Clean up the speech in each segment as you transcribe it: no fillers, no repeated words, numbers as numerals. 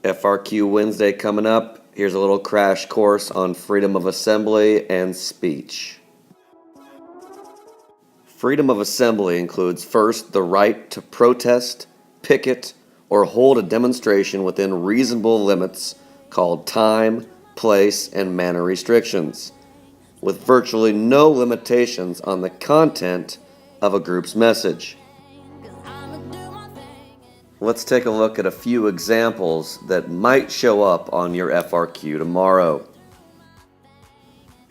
FRQ Wednesday coming up. Here's a little crash course on freedom of assembly and speech. Freedom of assembly includes first the right to protest, picket, or hold a demonstration within reasonable limits called time, place, and manner restrictions, with virtually no limitations on the content of a group's message. Let's take a look at a few examples that might show up on your FRQ tomorrow.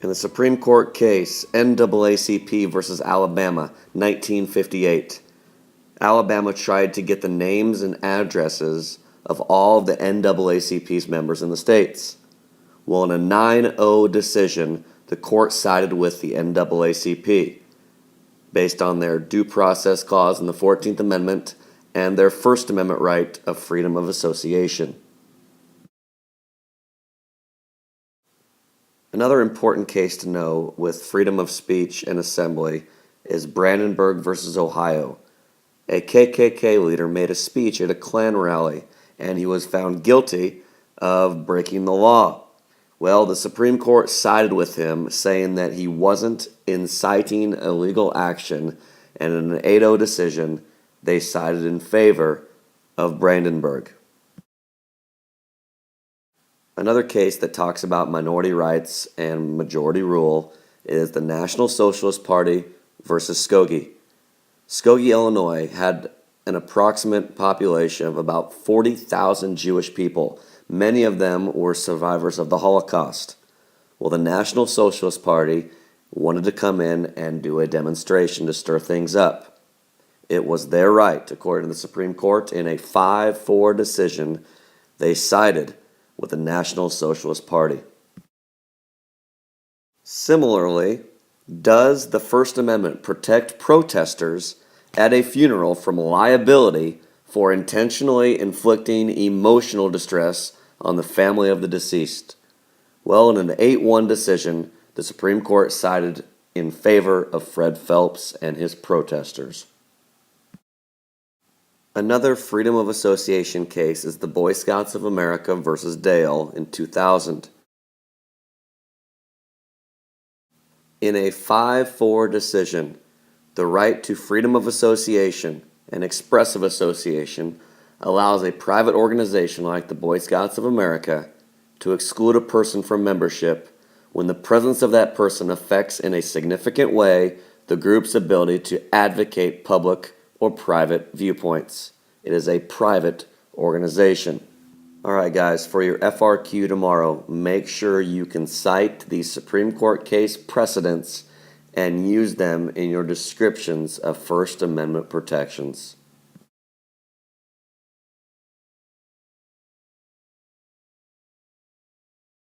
In the Supreme Court case NAACP versus Alabama, 1958, Alabama tried to get the names and addresses of all of the NAACP's members in the states. Well, in a 9-0 decision, the court sided with the NAACP based on their due process clause in the 14th Amendment and their First Amendment right of freedom of association. Another important case to know with freedom of speech and assembly is Brandenburg versus Ohio. A KKK leader made a speech at a Klan rally, and he was found guilty of breaking the law. Well, the Supreme Court sided with him, saying that he wasn't inciting illegal action, and in an 8-0 decision, they sided in favor of Brandenburg. Another case that talks about minority rights and majority rule is the National Socialist Party versus Skokie. Skokie, Illinois had an approximate population of about 40,000 Jewish people. Many of them were survivors of the Holocaust. Well, the National Socialist Party wanted to come in and do a demonstration to stir things up. It was their right, according to the Supreme Court. In a 5-4 decision, they sided with the National Socialist Party. Similarly, does the First Amendment protect protesters at a funeral from liability for intentionally inflicting emotional distress on the family of the deceased? Well, in an 8-1 decision, the Supreme Court sided in favor of Fred Phelps and his protesters. Another freedom of association case is the Boy Scouts of America versus Dale in 2000. In a 5-4 decision, the right to freedom of association and expressive association allows a private organization like the Boy Scouts of America to exclude a person from membership when the presence of that person affects in a significant way the group's ability to advocate public or private viewpoints. It is a private organization. All right, guys, for your FRQ tomorrow, make sure you can cite these Supreme Court case precedents and use them in your descriptions of First Amendment protections.